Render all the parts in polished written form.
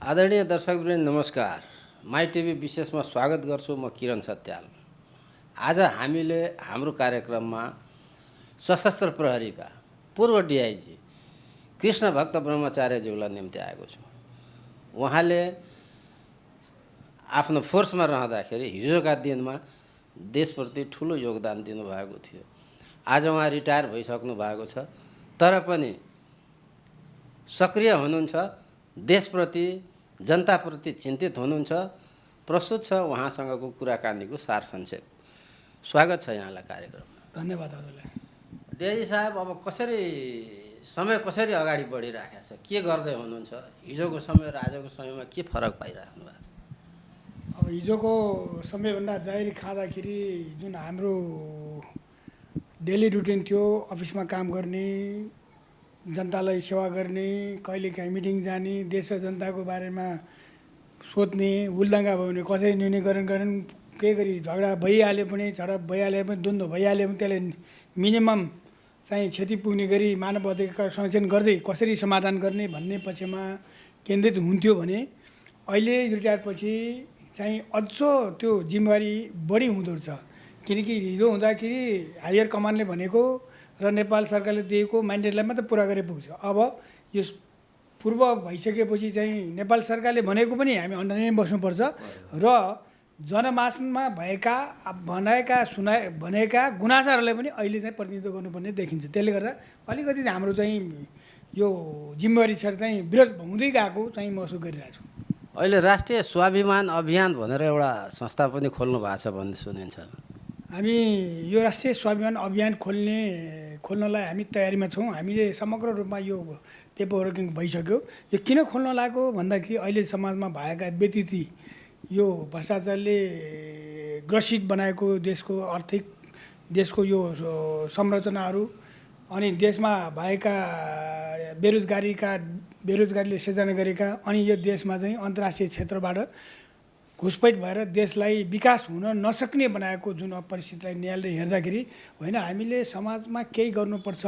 आदरणीय दर्शकवृन्द नमस्कार। My TV विशेषमा स्वागत गर्छु। म किरण सत्याल। आज हामीले हाम्रो कार्यक्रममा सशस्त्र प्रहरीका पूर्व डिआइजी कृष्ण भक्त ब्रह्मचार्यज्यूलाई निम्ति आएको छु। उहाँले आफ्नो फोर्समा रहँदाखेरि हिजोका दिनमा देशप्रति ठुलो योगदान दिनुभएको थियो। आज उहाँ रिटायर भइसक्नु भएको छ, तर पनि सक्रिय हुनुहुन्छ, देशप्रति जनताप्रति चिन्तित हुनुहुन्छ। प्रस्तुत छ उहाँसँगको कुराकानीको सार संक्षेप। स्वागत छ यहाँलाई कार्यक्रममा। धन्यवाद हजुरलाई। डिआइजी साहब, अब समय कसरी अगाडि बढिरहेको छ, के गर्दै हुनुहुन्छ? हिजोको समय र आजको समयमा के फरक पाइराख्नु भएको छ? अब हिजोको समयभन्दा जाहिर खाँदाखेरि जुन हाम्रो डेली रुटिन थियो, अफिसमा काम गर्ने, जनतालाई सेवा गर्ने, कहिलेकाहीँ मिटिङ जाने, देश र जनताको बारेमा सोध्ने, हुलदङ्गा भयो भने कसरी न्यूनीकरण गर्ने, के गरी झगडा भइहाल्यो भने द्वन्द्व भइहाल्यो भने त्यसले मिनिमम चाहिँ क्षति पुग्ने गरी मानव अधिकार संरक्षण गर्दै कसरी समाधान गर्ने भन्ने पक्षमा केन्द्रित हुन्थ्यो भने अहिले रिटायरपछि चाहिँ अझ त्यो जिम्मेवारी बढी हुँदो रहेछ। किनकि हिजो हुँदाखेरि हायर कमान्डले भनेको र नेपाल सरकारले दिएको म्यान्डेटलाई मात्रै पुरा गरे पुग्छ। अब यो पूर्व भइसकेपछि चाहिँ नेपाल सरकारले भनेको पनि हामी अन्डर नै बस्नुपर्छ र जनमासमा भनेका गुनासाहरूलाई पनि अहिले चाहिँ प्रतिनिधित्व गर्नुपर्ने देखिन्छ। त्यसले गर्दा अलिकति हाम्रो चाहिँ यो जिम्मेवारी छेर चाहिँ विरोध हुँदै गएको चाहिँ महसुस गरिरहेको छु। अहिले राष्ट्रिय स्वाभिमान अभियान भनेर एउटा संस्था पनि खोल्नु भएको छ भन्ने सुनिन्छ। हामी यो राष्ट्रिय स्वाभिमान अभियान खोल्नलाई हामी तयारीमा छौँ। हामीले समग्र रूपमा यो पेपर वर्किङ भइसक्यो। यो किन खोल्न लागेको भन्दाखेरि अहिले समाजमा भएका व्यतिथि यो भ्रष्टाचारले ग्रसित बनाएको देशको यो संरचनाहरू अनि देशमा भएका बेरोजगारीले सिर्जना गरेका अनि यो देशमा चाहिँ अन्तर्राष्ट्रिय क्षेत्रबाट घुसपैठ भएर देशलाई विकास हुन नसक्ने बनाएको जुन परिस्थितिलाई निहालेर हेर्दाखेरि होइन, हामीले समाजमा केही गर्नुपर्छ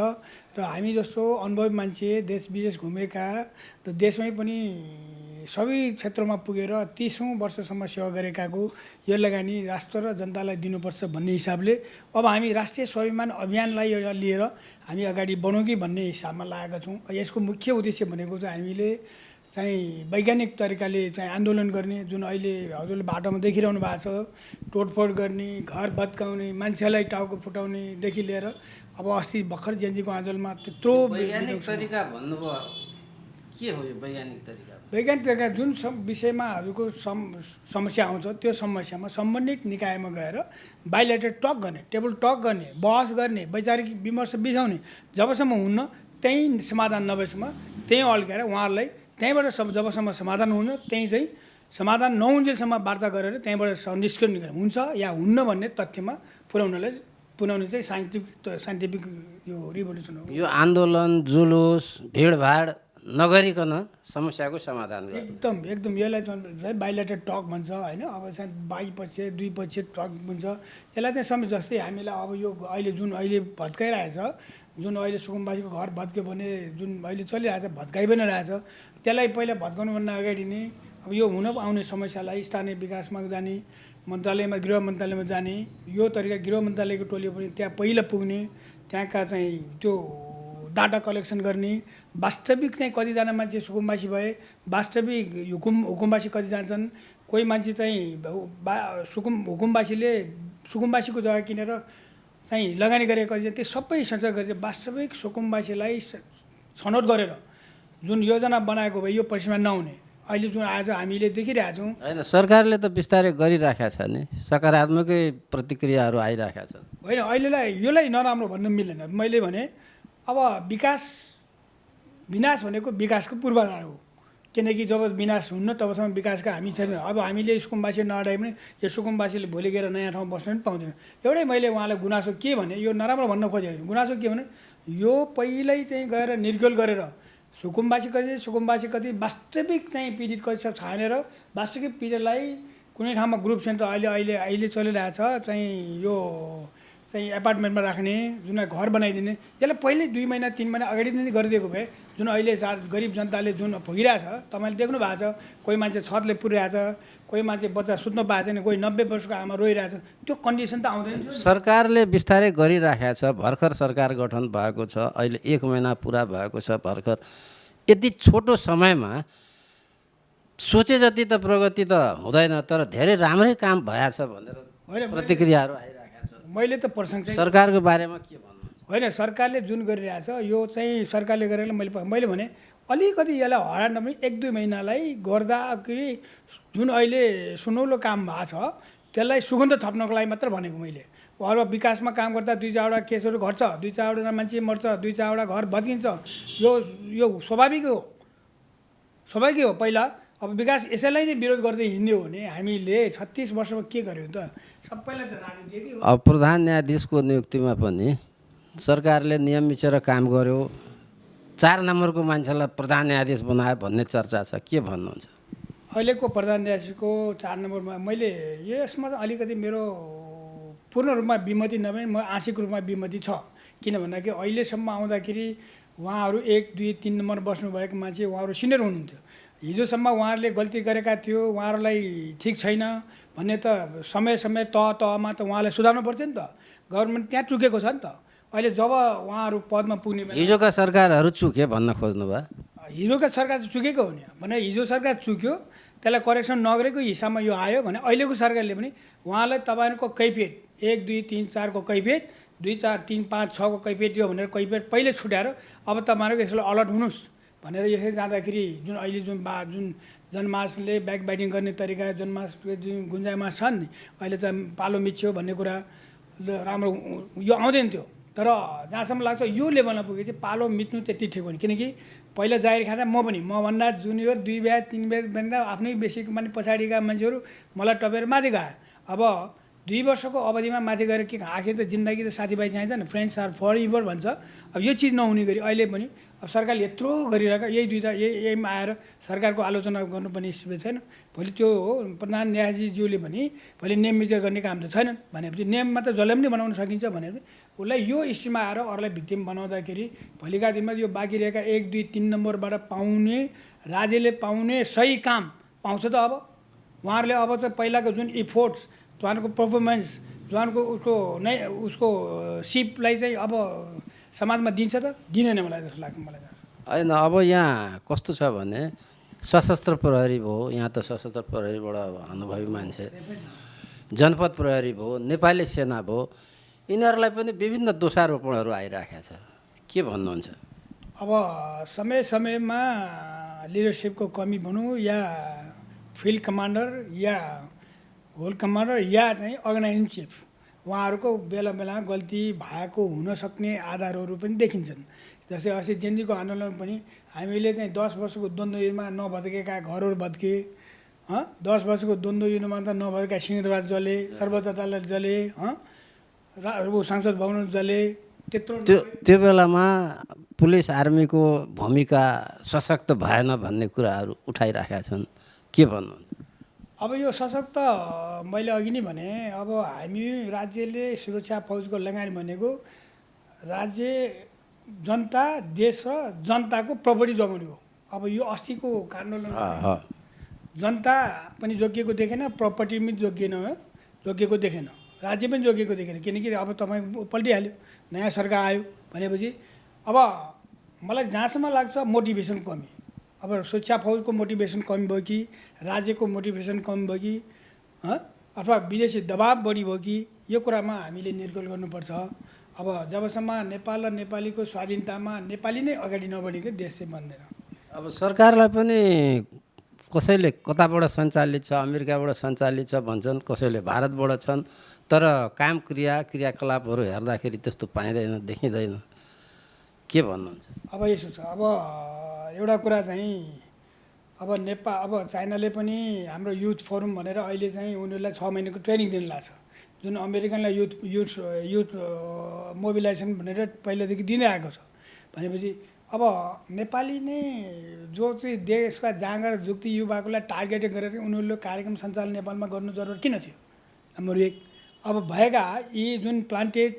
र हामी जस्तो अनुभवी मान्छे देश विदेश घुमेका र देशमै पनि सबै क्षेत्रमा पुगेर 30औं वर्षसम्म सेवा गरेकाको यो लगानी राष्ट्र र जनतालाई दिनुपर्छ भन्ने हिसाबले अब हामी राष्ट्रिय स्वाभिमान अभियानलाई लिएर हामी अगाडि बढौँ कि भन्ने हिसाबमा लागेका छौँ। यसको मुख्य उद्देश्य भनेको चाहिँ हामीले चाहिँ वैज्ञानिक तरिकाले चाहिँ आन्दोलन गर्ने, जुन अहिले हजुरले बाटोमा देखिरहनु भएको छ, तोडफोड गर्ने, घर भत्काउने, मान्छेलाई टाउको फुटाउनेदेखि लिएर अब अस्ति भर्खर जेएनजीको आन्दोलनमा त्यत्रो वैज्ञानिक तरिका भन्नुभयो, के हो यो वैज्ञानिक तरिका? वैज्ञानिक तरिका जुन विषयमा हजुरको समस्या आउँछ त्यो समस्यामा सम्बन्धित निकायमा गएर बाइलेटरल टक गर्ने, टेबल टक गर्ने, बहस गर्ने, वैचारिक विमर्श बिछाउने, जबसम्म हुन्न त्यहीँ समाधान नभएसम्म त्यहीँ अल्काएर उहाँहरूलाई त्यहीँबाट जबसम्म समाधान हुन्न त्यहीँ चाहिँ समाधान नहुन्जेलसम्म वार्ता गरेर त्यहीँबाट निष्कर्ष हुन्छ या हुन्न भन्ने तथ्यमा पुर्याउने चाहिँ साइन्टिफिक यो रिभोल्युसन हो। यो आन्दोलन जुलुस भिडभाड नगरिकन समस्याको समाधान गर्नु एकदम यसलाई चाहिँ बाइलेटरल टक भन्छ होइन। अब चाहिँ बाइपक्ष दुई पक्ष टक भन्छ। यसलाई चाहिँ समय जस्तै हामीलाई अब यो अहिले भत्काइरहेछ, जुन अहिले सुकुम्बासीको घर भत्क्यो भने जुन अहिले चलिरहेछ भत्काइ पनि रहेछ, त्यसलाई पहिला भत्काउनुभन्दा अगाडि नै अब यो हुन आउने समस्यालाई स्थानीय विकासमा जाने, गृह मन्त्रालयमा जाने, यो तरिका गृह मन्त्रालयको टोली पनि त्यहाँ पहिला पुग्ने, त्यहाँका चाहिँ त्यो डाटा कलेक्सन गर्ने, वास्तविक चाहिँ कतिजना मान्छे सुकुम्बासी भए, वास्तविक हुकुमबासी कतिजना छन्, कोही मान्छे चाहिँ हुकुमबासीले सुकुम्बासीको जग्गा किनेर चाहिँ लगानी गरेको त्यो सबै संचार गरेर वास्तविक सुकुम्बासीलाई छनौट गरेर जुन योजना बनाएको भए यो परिसीमा नहुने अहिले जुन आज हामीले देखिरहेछौँ। होइन, सरकारले त बिस्तारै गरिराखेको छ नि, सकारात्मकै प्रतिक्रियाहरू आइरहेका छन्। होइन, यसलाई नराम्रो भन्नु मिल्दैन। मैले भने अब विनाश भनेको विकासको पूर्वाधार हो। किनकि जब विनाश हुन्न तबसम्म विकासका हामी छैन। अब हामीले सुकुम्बासी नहटाए पनि यो सुकुम्बासीले भोलि गएर नयाँ ठाउँमा बस्न पनि पाउँदैन। एउटै मैले उहाँलाई गुनासो के भने, यो नराम्रो भन्न खोजेको गुनासो के भने यो पहिल्यै चाहिँ गएर निर्गोल गरेर सुकुम्बासी कति वास्तविक चाहिँ पीडित कति सब छानेर वास्तविक पीडितलाई कुनै ठाउँमा ग्रुप सेन्टर अहिले चलिरहेछ चाहिँ यो चाहिँ एपार्टमेन्टमा राख्ने, जुन घर बनाइदिने, यसलाई पहिले 2 महिना 3 महिना अगाडि नै गरिदिएको भए जुन अहिले गरिब जनताले जुन भोगिरहेछ, तपाईँले देख्नु भएको छ, कोही मान्छे छतले पुरिरहेछ, कोही मान्छे बच्चा सुत्नु पाएको छैन, कोही 90 वर्षको आमा रोइरहेछ, त्यो कन्डिसन त आउँदैन थियो नि। सरकारले बिस्तारै गरिराखेको छ। भर्खर सरकार गठन भएको छ, अहिले 1 महिना पुरा भएको छ भर्खर। यति छोटो समयमा सोचे जति त प्रगति त हुँदैन, तर धेरै राम्रै काम भएछ भनेर होइन, प्रतिक्रियाहरू आइरहेको छ। मैले त प्रशंसा सरकारको बारेमा के भन्नु? होइन, सरकारले जुन गरिरहेछ यो चाहिँ सरकारले गरेर मैले भने अलिकति यसलाई हरान पनि 1-2 महिनालाई गर्दाखेरि जुन अहिले सुनौलो काम भएको छ त्यसलाई सुगन्ध थप्नको लागि मात्र भनेको मैले। अरू विकासमा काम गर्दा 2-4वटा केसहरू घट्छ, 2-4वटा मान्छे मर्छ, 2-4वटा घर भत्किन्छ, यो स्वाभाविकै हो पहिला। अब विकास यसैलाई नै विरोध गर्दै हिँड्ने हो भने हामीले 36 वर्षमा के गर्यौँ त? सबैलाई त राजनीति हो। अब प्रधान न्यायाधीशको नियुक्तिमा पनि सरकारले नियम मिचेर काम गर्यो, 4 नम्बरको मान्छेलाई प्रधान न्यायाधीश बनायो भन्ने चर्चा छ, के भन्नुहुन्छ? अहिलेको प्रधान न्यायाधीशको 4 नम्बरमा मैले यसमा अलिकति मेरो पूर्ण रूपमा विमति नभए म आंशिक रूपमा विमति छ। किन भन्दाखेरि अहिलेसम्म आउँदाखेरि उहाँहरू 1, 2, 3 नम्बर बस्नुभएको मान्छे उहाँहरू सिनियर हुनुहुन्थ्यो। हिजोसम्म उहाँहरूले गल्ती गरेका थियो, उहाँहरूलाई ठिक छैन भन्ने त समय तहमा त उहाँलाई सुधार्नु पर्थ्यो नि त। गभर्मेन्ट त्यहाँ चुकेको छ नि त। अहिले जब उहाँहरू पदमा पुग्ने बेला हिजोका सरकारहरू चुके भन्न खोज्नु भयो? हिजोका सरकार चुकेको हो नि भने हिजो सरकार चुक्यो, त्यसलाई करेक्सन नगरेको हिसाबमा यो आयो भने अहिलेको सरकारले पनि उहाँलाई तपाईँहरूको कैफियत 1, 2, 3, 4 को कैफियत 2, 4, 3, 5, 6 को कैफियत दियो भनेर कैफियत पहिले छुट्याएर अब तपाईँहरूको यसलाई अलर्ट हुनुहोस् भनेर यसरी जाँदाखेरि जुन अहिले जुन जनमासले ब्याक बाइटिङ गर्ने तरिका, जनमासको जुन गुन्जाइमा छन् नि, अहिले त पालो मिच्यो भन्ने कुरा राम्रो यो आउँदैन थियो। तर जहाँसम्म लाग्छ यो लेभलमा पुगेपछि पालो मिच्नु त्यति ठिक हो नि। किनकि पहिला जागिर खाँदा मभन्दा जुनियर 2 ब्याच 3 ब्याच भन्दा आफ्नै बेसिक माने पछाडिका मान्छेहरू मलाई टपेर माथि गए। अब 2 वर्षको अवधिमा माथि गएर के आखिर त जिन्दगी त साथीभाइ चाहिन्छ नि, फ्रेन्ड्स आर फर एभर भन्छ। अब यो चिज नहुने गरी अहिले पनि अब सरकारले यत्रो गरिरहेको यहीमा आएर सरकारको आलोचना गर्नुपर्ने स्थिति छैन। भोलि त्यो हो प्रधान न्यायाधीशज्यूले पनि भोलि नियम विचार गर्ने काम त छैन भनेपछि नियममा त जसलाई पनि बनाउन सकिन्छ भनेपछि उसलाई यो स्थितिमा आएर अरूलाई भिक्टिम बनाउँदाखेरि भोलिका दिनमा यो बाँकी रहेका 1, 2, 3 नम्बरबाट पाउने राज्यले पाउने सही काम पाउँछ त। अब उहाँहरूले अब त पहिलाको जुन इफोर्ट्स, उहाँको पर्फर्मेन्स, उहाँको उसको सिपलाई चाहिँ अब समाजमा दिन्छ त? दिँदैन मलाई जस्तो लाग्छ मलाई। होइन, अब यहाँ कस्तो छ भने सशस्त्र प्रहरी भयो, यहाँ त सशस्त्र प्रहरीबाट अनुभवी मान्छे, जनपद प्रहरी भयो, नेपाली सेना भयो, यिनीहरूलाई पनि विभिन्न दोषारोपणहरू आइराखेको छ, के भन्नुहुन्छ? अब समयमा लिडरसिपको कमी भनौँ या फिल्ड कमान्डर या होल कमान्डर या चाहिँ अर्गनाइजिङ चिफ उहाँहरूको बेला गल्ती भएको हुनसक्ने आधारहरू पनि देखिन्छन्। जस्तै अस्ति जेन्जीको आन्दोलन पनि हामीले चाहिँ 10 वर्षको द्वन्द्व युद्धमा नभत्केका घरहरू भत्के, 10 वर्षको द्वन्द्व युद्धमा त नभएका सिंहदरबार जले, सर्वोच्च अदालत जले, संसद भवन जले। त्यो बेलामा पुलिस आर्मीको भूमिका सशक्त भएन भन्ने कुराहरू उठाइराखेका छन्, के भन्नुहुन्छ? अब यो सशक्त मैले अघि नै भने, अब हामी राज्यले सुरक्षा फौजको लगानी भनेको राज्य, जनता, देश र जनताको प्रपर्टी जोगाउने हो। अब यो अस्तिको आन्दोलन जनता पनि जोगिएको देखेन, प्रपर्टी पनि जोगिएको देखेन, राज्य पनि जोगिएको देखेन। किनकि अब तपाईँ पल्टिहाल्यो, नयाँ सरकार आयो भनेपछि अब मलाई जहाँसम्म लाग्छ मोटिभेसन कमी। अब सुरक्षा फौजको मोटिभेसन कमी भयो कि राज्यको मोटिभेसन कमी भयो कि अथवा विदेशी दबाब बढी भयो कि यो कुरामा हामीले निर्गल गर्नुपर्छ। अब जबसम्म नेपाल र नेपालीको स्वाधीनतामा नेपाली नै अगाडि नबढेको देश चाहिँ बन्दैन। अब सरकारलाई पनि कसैले कताबाट सञ्चालित छ, अमेरिकाबाट सञ्चालित छ भन्छन्, कसैले भारतबाट छन्, तर काम क्रियाकलापहरू हेर्दाखेरि त्यस्तो पाइँदैन, देखिँदैन, के भन्नुहुन्छ? अब यसो छ, अब एउटा कुरा चाहिँ अब चाइनाले पनि हाम्रो युथ फोरम भनेर अहिले चाहिँ उनीहरूलाई 6 महिनाको ट्रेनिङ दिनु लाग्छ। जुन अमेरिकनलाई युथ मोबिलाइजेसन भनेर पहिलादेखि दिँदै आएको छ भनेपछि अब नेपाली नै जो चाहिँ देशका जाँगर जुक्ति युवाकोलाई टार्गेट गरेर उनीहरूले कार्यक्रम सञ्चालन नेपालमा गर्नु जरुरत किन थियो? नम्बर 1। अब भएका यी जुन प्लान्टेड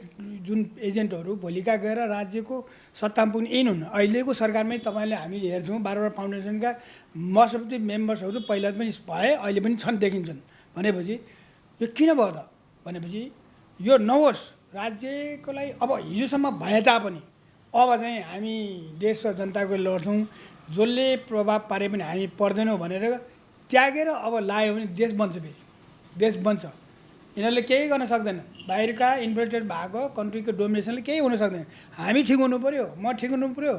जुन एजेन्टहरू भोलिका गएर राज्यको सत्तामा पुग्ने यिन हुन्। अहिलेको सरकारमै तपाईँले हामीले हेर्छौँ 12 फाउन्डेसनका मोस्ट अफ द मेम्बर्सहरू पहिला पनि भए अहिले पनि छन् देखिन्छन्। भनेपछि यो किन भयो त भनेपछि यो नहोस् राज्यको लागि। अब हिजोसम्म भए तापनि अब चाहिँ हामी देश र जनताको लड्छौँ, जसले प्रभाव पारे पनि हामी पर्दैनौँ भनेर त्यागेर अब लायो भने देश बन्छ, फेरि देश बन्छ। यिनीहरूले केही गर्न सक्दैन। बाहिरका इन्फ्लुएन्टेड भएको कन्ट्रीको डोमिनेसनले केही हुन सक्दैन। हामी ठिक हुनु पऱ्यो, म ठिक हुनु पऱ्यो।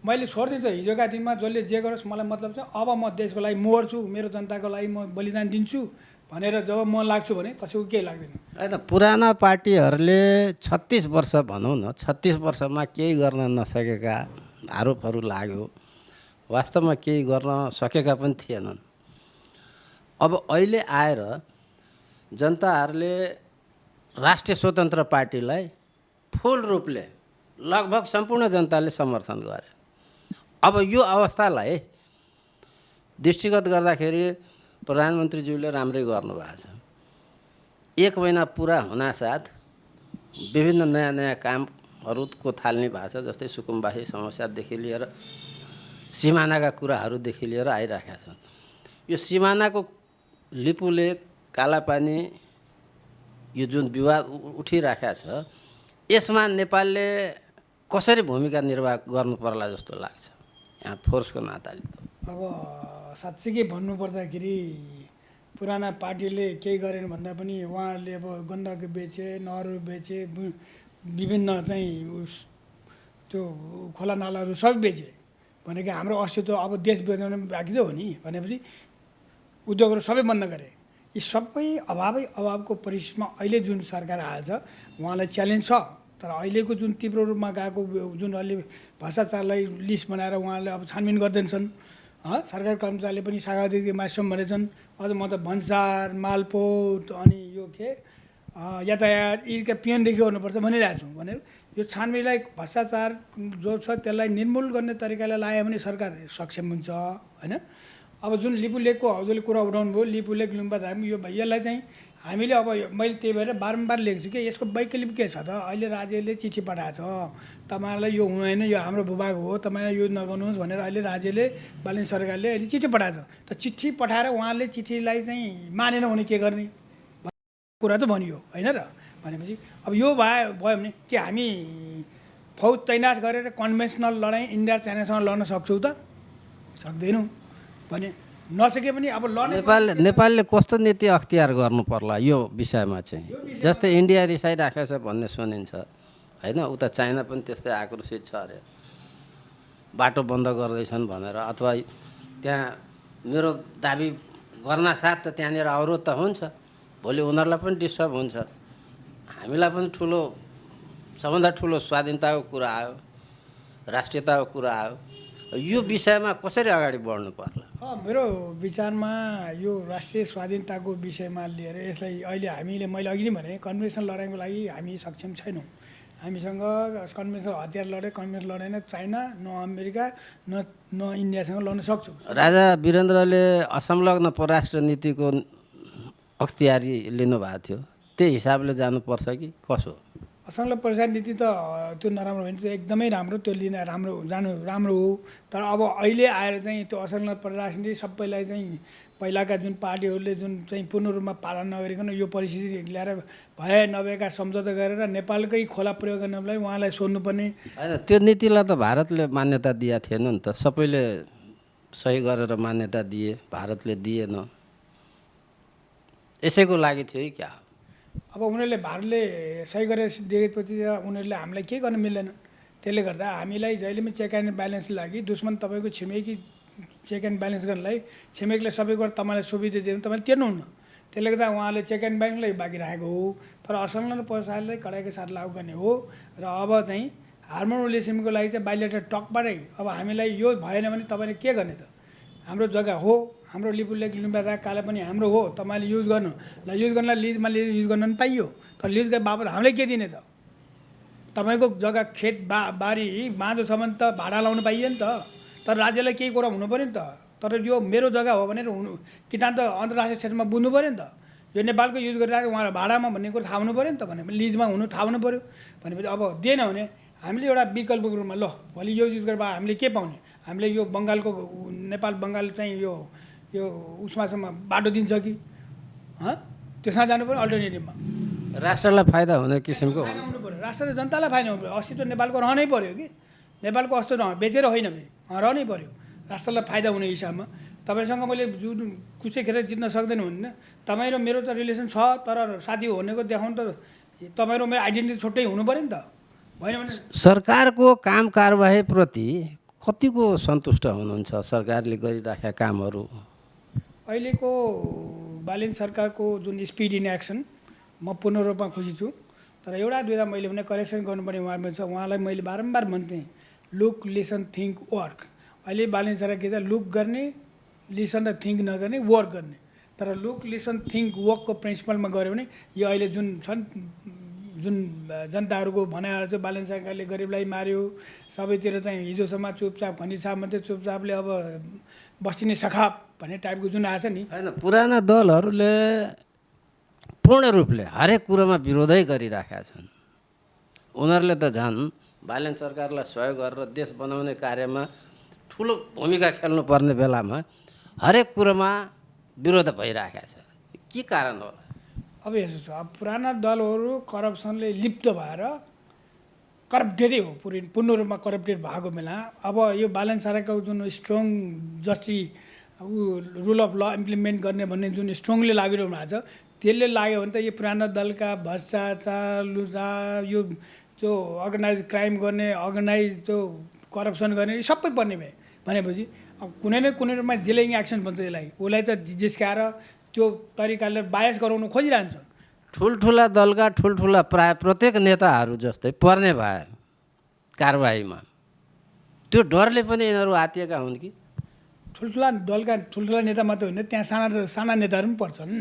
मैले छोडिदिन्छु हिजोका दिनमा जसले जे गरोस् मलाई मतलब छ। अब म देशको लागि मर्छु, मेरो जनताको लागि म बलिदान दिन्छु भनेर जब म लाग्छु भने कसैको केही लाग्दैन। होइन, पुराना पार्टीहरूले 36 वर्ष भनौँ न, 36 वर्षमा केही गर्न नसकेका आरोपहरू लाग्यो। वास्तवमा केही गर्न सकेका पनि थिएनन्। अब अहिले आएर जनताहरूले राष्ट्रिय स्वतन्त्र पार्टीलाई फुल रूपले लगभग सम्पूर्ण जनताले समर्थन गरे। अब यो अवस्थालाई दृष्टिगत गर्दाखेरि प्रधानमन्त्रीज्यूले राम्रै गर्नुभएको छ। 1 महिना पुरा हुनासाथ विभिन्न नयाँ नयाँ कामहरूको थाल्ने भएको छ। जस्तै सुकुम्बासी समस्यादेखि लिएर सिमानाका कुराहरूदेखि लिएर आइरहेका छन्। यो सिमानाको लिपुलेक कालापानी यो जुन विवाद उठिरहेको छ, यसमा नेपालले कसरी भूमिका निर्वाह गर्नु पर्ला जस्तो लाग्छ यहाँ फोर्सको नाताले? अब साँच्चीकै भन्नुपर्दाखेरि पुराना पार्टीले केही गरेन भन्दा पनि उहाँहरूले अब गण्डकी बेचे, नहरहरू बेचे, विभिन्न चाहिँ त्यो खोला नालाहरू सबै बेचे भनेको हाम्रो अस्तित्व अब देश बेच्नु बाँकी त हो नि। भनेपछि उद्योगहरू सबै बन्द गरे। यी सबै अभावको परिस्थितिमा अहिले जुन सरकार आएछ उहाँलाई च्यालेन्ज छ। तर अहिलेको जुन तीव्र रूपमा गएको जुन अहिले भ्रष्टाचारलाई लिस्ट बनाएर उहाँहरूले अब छानबिन गर्दैछन्। सरकारी कर्मचारीले पनि सागादेखि मास्यम भनेछन्। अझ म त भन्सार, मालपोत अनि यो के यातायात यीका पिएनदेखि गर्नुपर्छ भनिरहेको छु। भनेर यो छानबिनलाई भ्रष्टाचार जो छ त्यसलाई निर्मूल गर्ने तरिकाले लायो भने सरकार सक्षम हुन्छ होइन। अब जुन लिपुलेकको हजुरले कुरा उठाउनु भयो, लिपुलेक लुम्बाधाम यो यसलाई चाहिँ हामीले अब मैले त्यही भएर बारम्बार लेख्छु कि यसको वैकल्पिक के छ त। अहिले राज्यले चिठी पठाएको छ तपाईँहरूलाई यो हुँदैन, यो हाम्रो भूभाग हो, तपाईँलाई यो नगर्नुहोस् भनेर अहिले राज्यले बालिन सरकारले अहिले चिठी पठाएको छ। त चिठी पठाएर उहाँले चिठीलाई चाहिँ मानेन भने के गर्ने कुरा त भनियो होइन र। भनेपछि अब यो भयो भने के हामी फौज तैनात गरेर कन्भेन्सनल लडाइँ इन्डिया चाइनासँग लड्न सक्छौँ त? सक्दैनौँ भने नसके पनि अब नेपालले कस्तो नीति अख्तियार गर्नु पर्ला यो विषयमा चाहिँ? जस्तै इन्डिया रिसाइराखेको छ भन्ने सुनिन्छ होइन। उता चाइना पनि त्यस्तै आक्रोशित छ अरे, बाटो बन्द गर्दैछन् भनेर। अथवा त्यहाँ मेरो दाबी गर्नासाथ त त्यहाँनिर अवरोध त हुन्छ, भोलि उनीहरूलाई पनि डिस्टर्ब हुन्छ। हामीलाई पनि ठुलो, सबभन्दा ठुलो स्वाधीनताको कुरा आयो, राष्ट्रियताको कुरा आयो। यो विषयमा कसरी अगाडि बढ्नु पर्ला? मेरो विचारमा यो राष्ट्रिय स्वाधीनताको विषयमा लिएर यसलाई अहिले हामीले मैले अघि नै भने कन्भेन्सनल लडाइँको लागि हामी सक्षम छैनौँ। हामीसँग कन्भेन्सनल हतियार लडे कन्भेन्सनल लडाइँ चाइना न अमेरिका न इन्डियासँग लड्न सक्छौँ। राजा वीरेन्द्रले असंलग्न परराष्ट्र नीतिको अख्तियारी लिनुभएको थियो, त्यही हिसाबले जानुपर्छ कि कसो? असंलग्न परराष्ट्र नीति त त्यो नराम्रो होइन, त्यो एकदमै राम्रो, त्यो लिन राम्रो हो। तर अब अहिले आएर चाहिँ त्यो असंलग्न परराष्ट्र नीति सबैलाई चाहिँ पहिलाका जुन पार्टीहरूले जुन चाहिँ पूर्ण रूपमा पालन नगरिकन यो परिस्थिति ल्याएर भए नभएका सम्झौता गरेर नेपालकै खोला प्रयोग गर्नलाई उहाँलाई सोध्नुपर्ने होइन। त्यो नीतिलाई त भारतले मान्यता दिएको थिएन नि त, सबैले सही गरेर मान्यता दिए, भारतले दिएन। यसैको लागि थियो क्या? अब उनीहरूले भारतले सही गरेर दिएपछि उनीहरूले हामीलाई केही गर्न मिल्दैन। त्यसले गर्दा हामीलाई जहिले पनि चेक एन्ड ब्यालेन्स लागि दुश्मन तपाईँको छिमेकी चेक एन्ड ब्यालेन्स गर्नलाई छिमेकीले सबै कुरा तपाईँलाई सुविधा दियो भने तपाईँले तिर्नुहुन्न। त्यसले गर्दा उहाँले चेक एन्ड ब्यालेन्सलाई बाँकी राखेको हो। तर असंलग्न परराष्ट्रलाई कडाइको साथ लागू गर्ने हो। र अब चाहिँ हार्मोनिजेसनको लागि चाहिँ बाइलेटरल टकबाटै अब हामीलाई यो भएन भने तपाईँले के गर्ने त? हाम्रो जग्गा हो, हाम्रो लिपुलेक लुम्बादा काला पनि हाम्रो हो, तपाईँले युज गर्नु ल, युज गर्नलाई लिजमा युज गर्न पनि पाइयो। तर लिजको बाबत हामीलाई के दिने त? तपाईँको जग्गा खेत बारी बाँझो छ भने त भाडा लाउनु पाइयो नि त। तर राज्यलाई केही कुरा हुनु पऱ्यो नि त। तर यो मेरो जग्गा हो भनेर हुनु किटान त अन्तर्राष्ट्रिय क्षेत्रमा बुझ्नु पऱ्यो नि त। यो नेपालको युज गरिरहेको उहाँलाई भाडामा भन्ने कुरो थाहा हुनु पऱ्यो नि त भने लिजमा हुनु थाहा हुनु पऱ्यो भनेपछि अब दिएन भने हामीले एउटा विकल्पको रूपमा ल भोलि यो युज गरेर हामीले के पाउने हामीले यो बङ्गालको नेपाल बङ्गाल चाहिँ यो उसमासम्म बाटो दिन्छ कि त्यसमा जानु पऱ्यो अल्टरनेटिभमा राष्ट्रलाई फाइदा हुने किसिमको फाइदा हुनु पऱ्यो राष्ट्रले जनतालाई फाइदा हुनु पऱ्यो अस्तित्व नेपालको रहनै पऱ्यो कि नेपालको अस्तित्व बेचेर होइन फेरि रहनै पऱ्यो राष्ट्रलाई फाइदा हुने हिसाबमा तपाईँसँग मैले जुन कुचै खेर जित्न सक्दैन भने तपाईँ र मेरो त रिलेसन छ तर साथी हो भनेको देखाउनु त तपाईँ र मेरो आइडेन्टिटी छुट्टै हुनु पऱ्यो नि त होइन भने सरकारको काम कारबाहीप्रति कतिको सन्तुष्ट हुनुहुन्छ सरकारले गरिराखेका कामहरू अहिलेको बालेन सरकारको जुन स्पिड इन एक्सन म पूर्ण रूपमा खुसी छु तर एउटा दुईवटा मैले भने करेक्सन गर्नुपर्ने उहाँमा छ उहाँलाई मैले बारम्बार भन्थेँ लुक लिसन थिङ्क वर्क अहिले बालेन सरकार के छ लुक गर्ने लिसन र थिङ्क नगर्ने वर्क गर्ने तर लुक लिसन थिङ्क वर्कको प्रिन्सिपलमा गऱ्यो भने यो अहिले जुन छन् जुन जनताहरूको भनाइहरू चाहिँ बालेन सरकारले गरिबलाई मार्यो सबैतिर चाहिँ हिजोसम्म चुपचाप घनिसाप मात्रै चुपचापले अब बस्ने सखाप भन्ने टाइपको जुन आएको छ नि होइन पुराना दलहरूले पूर्ण रूपले हरेक कुरोमा विरोधै गरिराखेका छन् उनीहरूले त झन् बालेन सरकारलाई सहयोग गरेर देश बनाउने कार्यमा ठुलो भूमिका खेल्नुपर्ने बेलामा हरेक कुरोमा विरोध भइराखेको छ के कारण होला अब यसो छ अब पुराना दलहरू करप्सनले लिप्त भएर करप्टेडै हो पूर्ण रूपमा करप्टेड भएको बेला अब यो बालेन सरकारको जुन स्ट्रङ जस्टिस रुल अफ ल इम्प्लिमेन्ट गर्ने भन्ने जुन स्ट्रङली लागिरहनु भएको छ त्यसले लाग्यो भने त यो पुराना दलका भ्रष्टाचार लुजा यो त्यो अर्गनाइज क्राइम गर्ने अर्गनाइज त्यो करप्सन गर्ने यो सबै पर्ने भए भनेपछि अब कुनै न कुनै रूपमा जेलिङ एक्सन भन्छ यसलाई उसलाई त जिस्काएर त्यो तरिकाले बायस गराउनु खोजिरहन्छ ठुल्ठुला दलका ठुल्ठुला प्राय प्रत्येक नेताहरू जस्तै पर्ने भए कारबाहीमा त्यो डरले पनि यिनीहरू आतिएका हुन् कि ठुल्ठुला दलका ठुल्ठुला नेता मात्रै होइन त्यहाँ साना नेताहरू पनि पर्छन्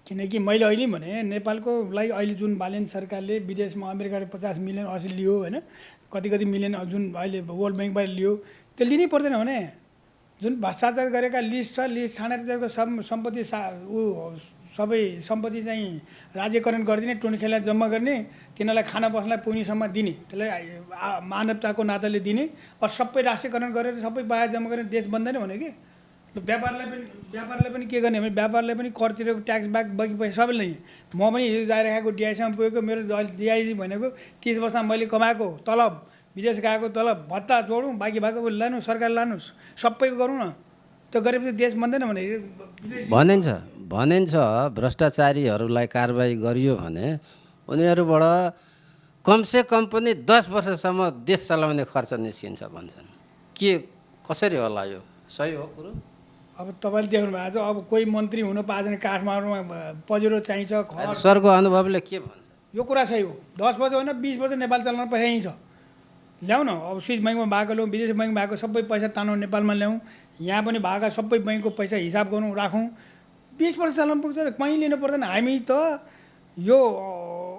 किनकि मैले अहिले भने नेपालको लागि अहिले जुन बालेन सरकारले विदेशमा अमेरिकाले 50 मिलियन असी लियो होइन कति मिलियन जुन अहिले वर्ल्ड ब्याङ्कबाट लियो त्यो लिनै पर्दैन भने जुन भ्रष्टाचार गरेका लिस्ट छ लिस्ट छानेर त्यसको सम्पत्ति सबै सम्पत्ति चाहिँ राज्यकरण गरिदिने टोनखेललाई जम्मा गर्ने तिनीहरूलाई खाना बस्नलाई पुग्नेसम्म दिने त्यसलाई मानवताको नाताले दिने अरू सबै राष्ट्रियकरण गरेर सबै बाहिर जम्मा गरेर देश बन्दैन भने कि व्यापारलाई पनि के गर्ने भने व्यापारलाई पनि कर तिरेको ट्याक्स ब्याक बाँकी पैसा सबैले म पनि हिजो जाइरहेको डिआईसँग पुगेको मेरो डिआई भनेको 30 वर्षमा मैले कमाएको तलब विदेश गएको तलब भत्ता जोडौँ बाँकी भएको लानु सरकार लानुहोस् सबैको गरौँ न त्यो गरेपछि देश बन्दैन भने भनिन्छ भ्रष्टाचारीहरूलाई कारबाही गरियो भने उनीहरूबाट कमसेकम पनि 10 वर्षसम्म देश चलाउने खर्च निस्किन्छ भन्छन् के कसरी होला यो सही हो कुरो अब तपाईँले देख्नु भएको छ अब कोही मन्त्री हुन पाएछ भने काठमाडौँमा पजेरो चाहिन्छ सरको अनुभवले के भन्छ यो कुरा सही हो 10 वर्ष होइन 20 वर्ष नेपाल चलाउन पैसा यहीँ छ ल्याउँ न अब स्विस ब्याङ्कमा भएको ल्याउँ विदेशी ब्याङ्क भएको सबै पैसा तानौँ नेपालमा ल्याउँ यहाँ पनि भएका सबै ब्याङ्कको पैसा हिसाब गरौँ राखौँ 20 वर्ष चलाउनु पुग्छ कहीँ लिनु पर्दैन हामी त यो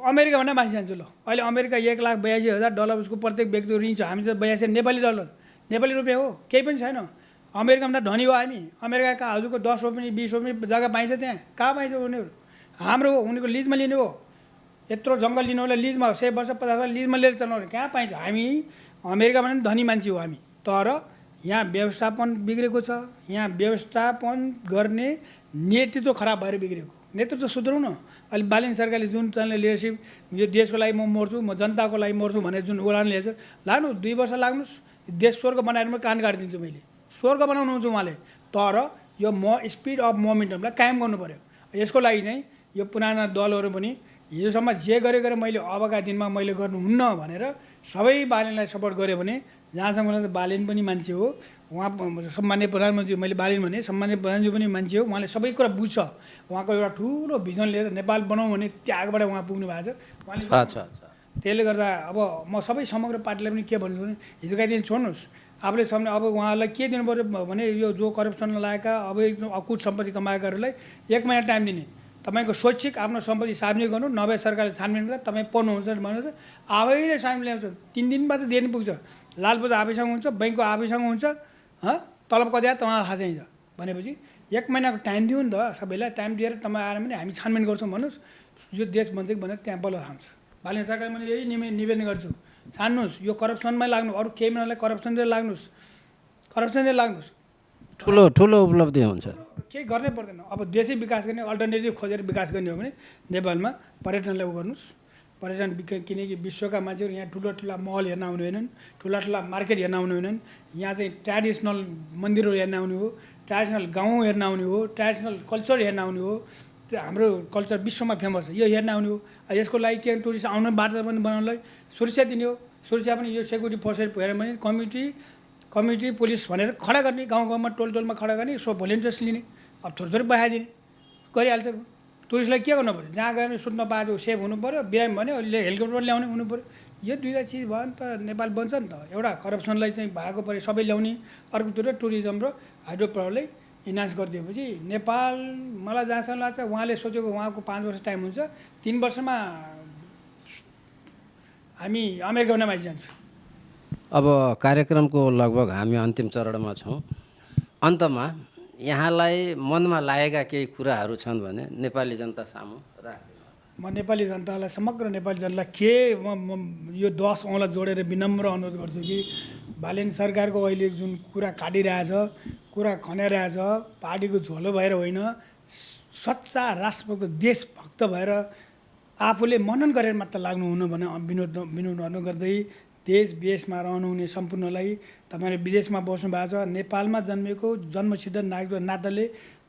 अमेरिकाभन्दा माथि जान्छु ल अहिले अमेरिका $1,82,000 उसको प्रत्येक व्यक्ति ऋण छ हामी त 82 नेपाली डलर नेपाली रुपियाँ हो केही पनि छैन अमेरिकामा धनी हो हामी अमेरिकाका हजुरको 10 रुपियाँ 20 रुपियाँ जग्गा पाइन्छ त्यहाँ कहाँ पाइन्छ उनीहरू हाम्रो हो उनीहरूको लिजमा लिने हो यत्रो जङ्गल लिनु होला लिजमा 100 वर्ष 50 वर्ष लिजमा लिएर चलाउने कहाँ पाइन्छ हामी अमेरिकामा पनि धनी मान्छे हो हामी तर यहाँ व्यवस्थापन बिग्रेको छ यहाँ व्यवस्थापन गर्ने नेतृत्व खराब भएर बिग्रेको नेतृत्व सुधारौँ न अहिले बालेन सरकारले जुन चाहिँ लिडरसिप यो देशको लागि म मर्छु म जनताको लागि मर्छु भनेर जुन उडान लिएछ लाग्नु 2 वर्ष लाग्नुहोस् देश स्वर्ग बनाएर म कान काटिदिन्छु मैले स्वर्ग बनाउनुहुन्छ उहाँले तर यो स्पिड अफ मोमेन्टमलाई कायम गर्नु पऱ्यो यसको लागि चाहिँ यो पुराना दलहरू पनि हिजोसम्म जे गरेर मैले अबका दिनमा मैले गर्नुहुन्न भनेर सबै बालेनलाई सपोर्ट गरेँ भने जहाँसम्म त बालेन पनि मान्छे हो उहाँ सम्मान्य प्रधानमन्त्री मैले बालेन भने सम्मान्य प्रधानमन्त्री पनि मान्छे हो उहाँले सबै कुरा बुझ्छ उहाँको एउटा ठुलो भिजन लिएर नेपाल बनाउँ भने त्यागबाट उहाँ पुग्नु भएको छ उहाँले त्यसले गर्दा अब म सबै समग्र पार्टीलाई पनि के भन्छु भने हिजोका दिन छोड्नुहोस् आफूले सम्झ अब उहाँहरूलाई के दिनु पऱ्यो भने यो जो करप्सन लगाएका अब एकदम अकुट सम्पत्ति कमाएकाहरूलाई 1 महिना टाइम दिने तपाईँको स्वैच्छिक आफ्नो सम्पत्ति सार्वजनिक गर्नु नभए सरकारले छानबिन गर्दा तपाईँ पढ्नुहुन्छ भन्नुहुन्छ आफैले छानबिन ल्याउँछ 3 दिनमा त दिनु पुग्छ लालपूजा आफैसँग हुन्छ ब्याङ्कको आफैसँग हुन्छ तलब कति आयो तपाईँलाई थाहा चाहिन्छ भनेपछि 1 महिनाको टाइम दिउँ नि त सबैलाई। टाइम दिएर तपाईँ आएर पनि हामी छानबिन गर्छौँ भन्नुहोस्, यो देश बन्छ कि भनेर त्यहाँ बल्ल थाम्छ। बालन सरकारले मैले यही निवेदन गर्छु, छान्नुहोस्, यो करप्सनमै लाग्नु, अरू केही नलाई करप्सनतिर लाग्नुहोस्, करप्सनतिर लाग्नुहोस्। ठुलो ठुलो उपलब्धि हुन्छ। केही गर्नै पर्दैन। अब देशै विकास गर्ने अल्टरनेटिभ खोजेर विकास गर्ने हो भने नेपालमा पर्यटनलाई गर्नुहोस्। पर्यटन किनकि विश्वका मान्छेहरू यहाँ ठुला ठुला महल हेर्न आउने होइनन्, ठुला ठुला मार्केट हेर्न आउने होइनन्, यहाँ चाहिँ ट्रेडिसनल मन्दिरहरू हेर्न आउने हो, ट्रेडिसनल गाउँ हेर्न आउने हो, ट्रेडिसनल कल्चर हेर्न आउने हो। हाम्रो कल्चर विश्वमा फेमस छ, यो हेर्न आउने हो। यसको लागि के टुरिस्ट आउनु बाटो पनि बनाउनलाई सुरक्षा दिने हो। सुरक्षा पनि यो सेक्युरिटी फोर्सहरू हेऱ्यो भने कम्युनिटी पुलिस भनेर खडा गर्ने, गाउँ गाउँमा टोल टोलमा खडा गर्ने, सो भोलिन्टियर्स लिने, अब थोरै थोरै बहाइदिने गरिहाल्छ। टुरिस्टलाई के गर्नु पऱ्यो, जहाँ गयो भने सुत्न पाएको सेफ हुनु पऱ्यो, बिरामी भन्यो अहिले हेलिकप्टर ल्याउने हुनु पऱ्यो। यो दुईवटा चिज भयो भने त नेपाल बन्छ नि त। एउटा करप्सनलाई चाहिँ भएको पऱ्यो सबै ल्याउने, अर्कोतिर टुरिज्म र हाइड्रो पावरलाई इन्हान्स गरिदिएपछि नेपाल मलाई जहाँसम्म लाग्छ उहाँले सोचेको उहाँको 5 वर्ष टाइम हुन्छ, 3 वर्षमा हामी अमेरिका बनाउन आइजान्छौँ। अब कार्यक्रमको लगभग हामी अन्तिम चरणमा छौँ। अन्तमा यहाँलाई मनमा लागेका केही कुराहरू छन् भने नेपाली जनता सामु राख्दिनु। म नेपाली जनतालाई, समग्र नेपाली जनतालाई यो 10 औँला जोडेर विनम्र अनुरोध गर्छु कि बालेन सरकारको अहिले जुन कुरा काटिरहेछ, कुरा खनाइरहेछ, पार्टीको झोलो भएर होइन, सच्चा राष्ट्रभक्त देशभक्त भएर आफूले मनन गरेर मात्र लाग्नु हुनु भने विनोद अनुरोध गर्दै देश विदेशमा रहनुहुने सम्पूर्णलाई, तपाईँले विदेशमा बस्नु भएको छ, नेपालमा जन्मेको जन्मसिद्ध नागरिकको नाताले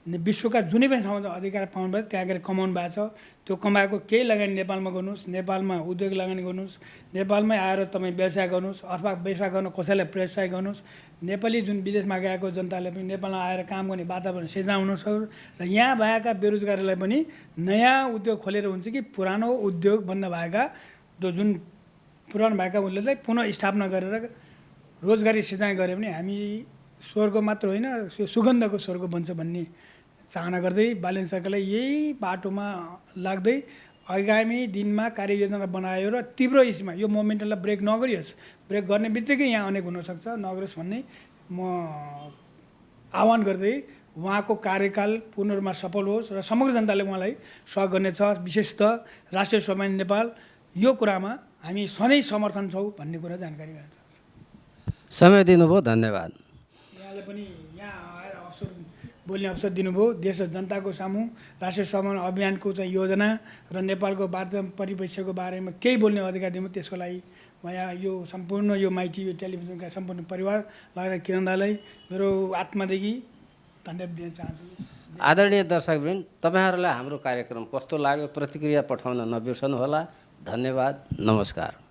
विश्वका जुनै पनि ठाउँमा अधिकार पाउनु भयो, त्यहाँ गएर कमाउनु भएको छ। त्यो कमाएको केही लगानी नेपालमा गर्नुहोस्, नेपालमा उद्योग लगानी गर्नुहोस्, नेपालमै आएर तपाईँ व्यवसाय गर्नुहोस्, अथवा व्यवसाय गर्न कसैलाई प्रोत्साहित गर्नुहोस्। नेपाली जुन विदेशमा गएको जनताले पनि नेपालमा आएर काम गर्ने वातावरण सिर्जना हुनसक्छ र यहाँ भएका बेरोजगारलाई पनि नयाँ उद्योग खोलेर हुन्छ कि पुरानो उद्योग बन्द भएका जुन पुरानो भएका उसलाई पुनः स्थापना गरेर रोजगारी सिर्जना गऱ्यो भने हामी स्वर्ग मात्र होइन सुगन्धको स्वर्ग बन्छ भन्ने चाहना गर्दै बालेन सरकारलाई यही बाटोमा लाग्दै आगामी दिनमा कार्ययोजना बनायो र तीव्र इसमा यो मोमेन्टमलाई ब्रेक नगरियोस्। ब्रेक गर्ने बित्तिकै यहाँ अनेक हुनसक्छ, नगरोस् भन्ने म आह्वान गर्दै उहाँको कार्यकाल पूर्णरूपमा सफल होस् र समग्र जनताले उहाँलाई सहयोग गर्नेछ। विशेषतः राष्ट्रिय स्वाभिमान नेपाल यो कुरामा हामी सधैँ समर्थन छौँ भन्ने कुरा जानकारी गर्न चाहन्छु। समय दिनुभयो, धन्यवाद। यहाँले पनि यहाँ आएर बोल्ने अवसर दिनुभयो। देश र जनताको सामु राष्ट्रिय स्वाभिमान अभियानको चाहिँ योजना र नेपालको वार्तालाप परिवेशको बारेमा केही बोल्ने अधिकार दिनु, त्यसको लागि म यहाँ यो सम्पूर्ण यो माइटी टेलिभिजनका सम्पूर्ण परिवार लगायत किरण दाईलाई मेरो आत्मादेखि धन्यवाद दिन चाहन्छु। आदरणीय दर्शकवृन्द, तपाईँहरूलाई हाम्रो कार्यक्रम कस्तो लाग्यो प्रतिक्रिया पठाउन नबिर्सनुहोला। धन्यवाद, नमस्कार।